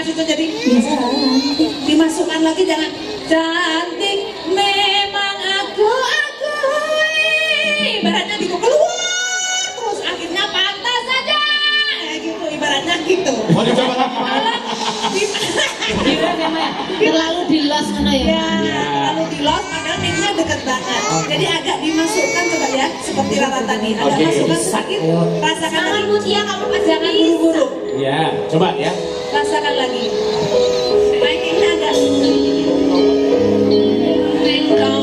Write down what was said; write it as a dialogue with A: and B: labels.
A: Suco jadi dimasukkan lagi, jangan cantik memang aku ibaratnya gitu keluar terus akhirnya pantas saja gitu ibaratnya gitu.
B: Mau dicoba lagi
C: terlalu dilos mana ya?
A: Terlalu dilos padahal mic-nya deket banget. Jadi agak dimasukkan coba ya seperti Rara tadi. Agak masukkan sedikit, rasakan lagi.
C: Mutia kamu
A: Jangan buru-buru.
B: ya, coba ya.
A: Rasakan lagi. Mic-nya agak. Engkau